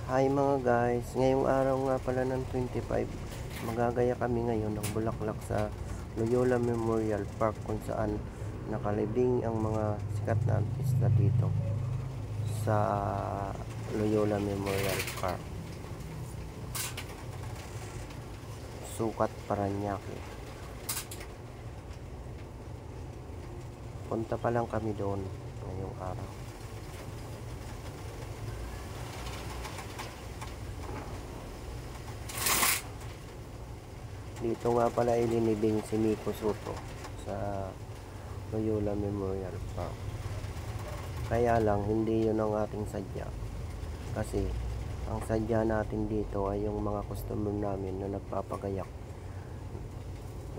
Hi mga guys, ngayong araw nga pala ng 25, magagaya kami ngayon ng bulaklak sa Loyola Memorial Park kung saan nakalibing ang mga sikat na artista dito sa Loyola Memorial Park. Sukat Parañaque. Punta pa lang kami doon ngayong araw. Dito nga pala ilinibing si Miko Soto sa Loyola Memorial Park. Kaya lang hindi yun ang ating sadya. Kasi ang sadya natin dito ay yung mga customer namin na nagpapagayak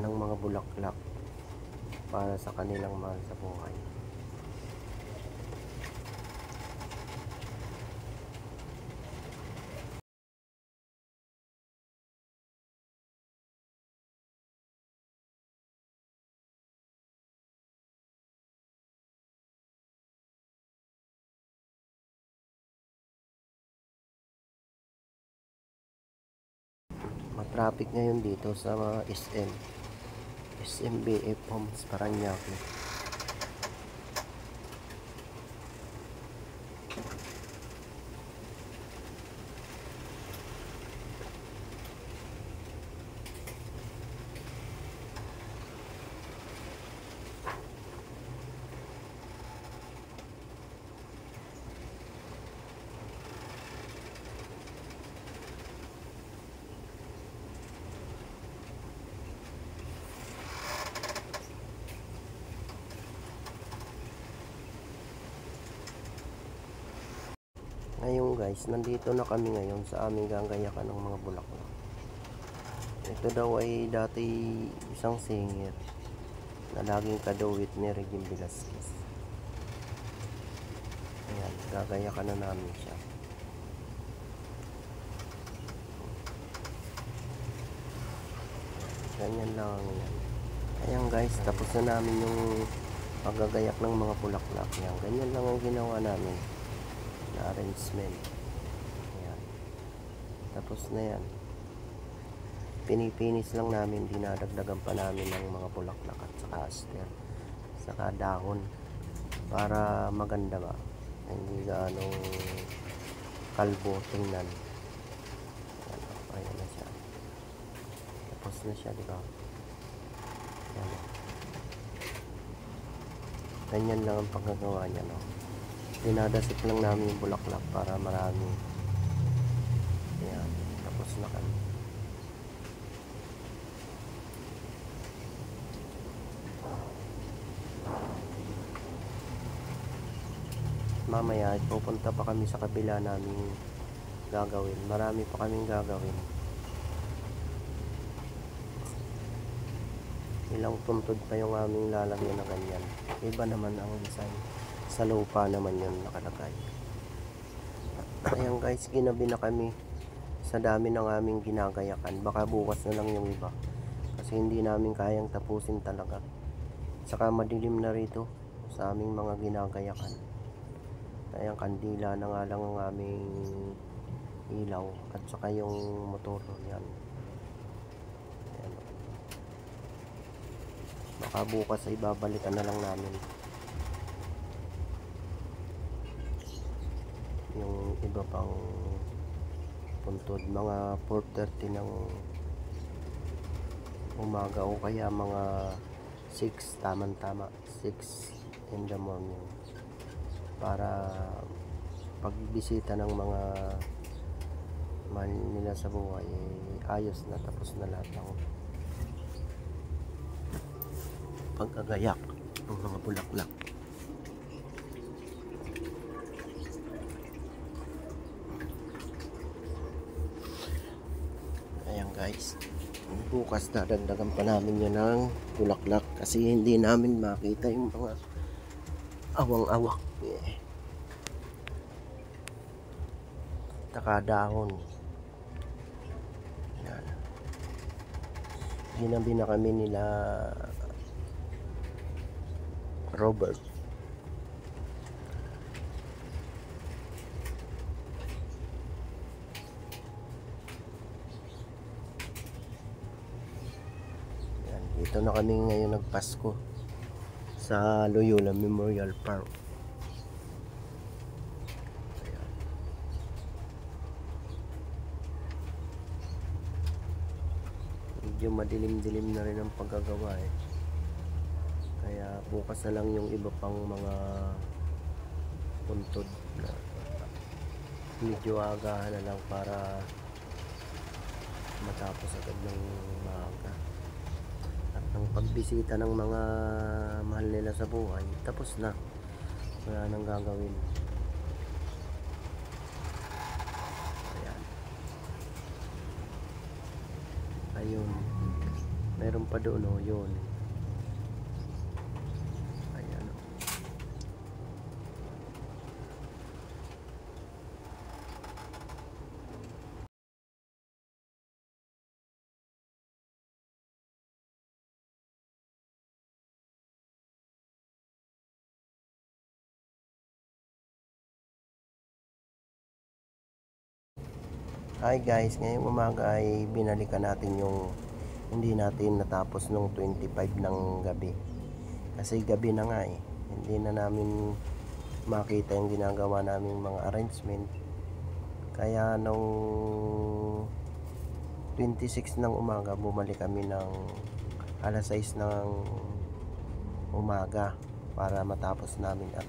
ng mga bulaklak para sa kanilang mahal sa buhay. Matraffic ngayon dito sa mga SMBF Homes Parañaque. Ngayon guys, nandito na kami ngayon sa aming gagayakan ng mga bulaklak. Ito daw ay dati isang singer na laging kadawit ni Regine Velasquez. Ayan, gagayakan na namin siya. Ganyan lang yan. Ayan guys, tapos na namin yung paggagayak ng mga bulaklak. Ayan, ganyan lang ang ginawa namin na arrangement. Ayan. Tapos na yan. Pinipinis lang namin, dinadagdagan pa namin ng mga bulaklak at saka aster, saka dahon para maganda ba, hindi gaano kalbo tingnan. Ayan na siya, tapos na siya, diba? Ayan. Ganyan lang ang paggagawa niya, no? Dinadasip lang namin yung bulaklak para marami. Ayan, tapos na kami. Mamaya pupunta pa kami sa kabila namin gagawin. Marami pa kaming gagawin. Ilang puntod pa yung aming lalagyan na ganyan. Iba naman ang design. Sa lupa naman yun nakalagay. Ayan guys, ginabi na kami sa dami ng aming ginagayakan. Baka bukas na lang yung iba. Kasi hindi namin kayang tapusin talaga. Saka madilim na rito sa aming mga ginagayakan. Ayan, kandila na nga lang ang aming ilaw at saka yung motor. Yan. Ayan. Baka bukas ay babalikan na lang namin yung iba pang puntod. Mga 4:30 ng umaga o kaya mga 6, tamang-tama 6 in the morning, para pagbisita ng mga mahal nila sa buhay ayos na, tapos na lahat ng pagkagayak ng mga bulaklak. Ayan guys, bukas dadagdagan pa namin yan ng bulaklak kasi hindi namin makita yung mga awang-awak takadahon. Yan. Ginabi na kami nila Robert. Dito na kami ngayon nagpasko sa Loyola Memorial Park. Ayan. Medyo madilim-dilim na rin ang paggagawa eh. Kaya bukas na lang yung iba pang mga puntod na medyo agahan na lang para matapos agad ng maaga. At ang pagbisita ng mga mahal nila sa buhay, tapos na. Wala nang gagawin. Ayan. Ayun. Meron pa doon o, yun. Ayan o. Hi guys, ngayong umaga ay binalikan natin yung hindi natin natapos nung 25 ng gabi. Kasi gabi na nga eh. Hindi na namin makita yung ginagawa naming mga arrangement. Kaya nung 26 ng umaga, bumalik kami ng alas 6 ng umaga para matapos namin at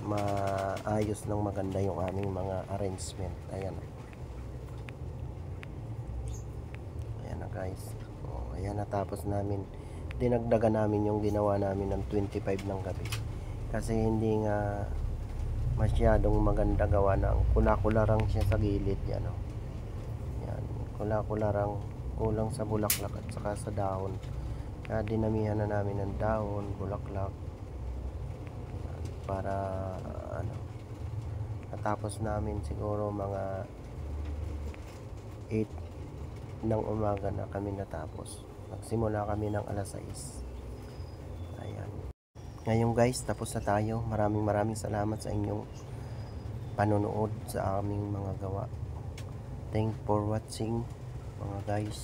maayos ng maganda yung aming mga arrangement. Ayan. Ayan na guys. Ayan, natapos namin. Dinagdagan namin yung ginawa namin ng 25 ng gabi. Kasi hindi nga masyadong maganda gawa ng kula-kularang siya sa gilid. Yan o. Yan. Kula-kularang, kulang sa bulaklak at saka sa dahon. Kaya dinamihan na namin ng dahon, bulaklak. Yan. Para natapos namin siguro mga 8 ng umaga na kami natapos. Nagsimula kami ng alas 6. Ayan. Ngayon guys, tapos na tayo. Maraming salamat sa inyong panonood sa aming mga gawa. Thanks for watching mga guys.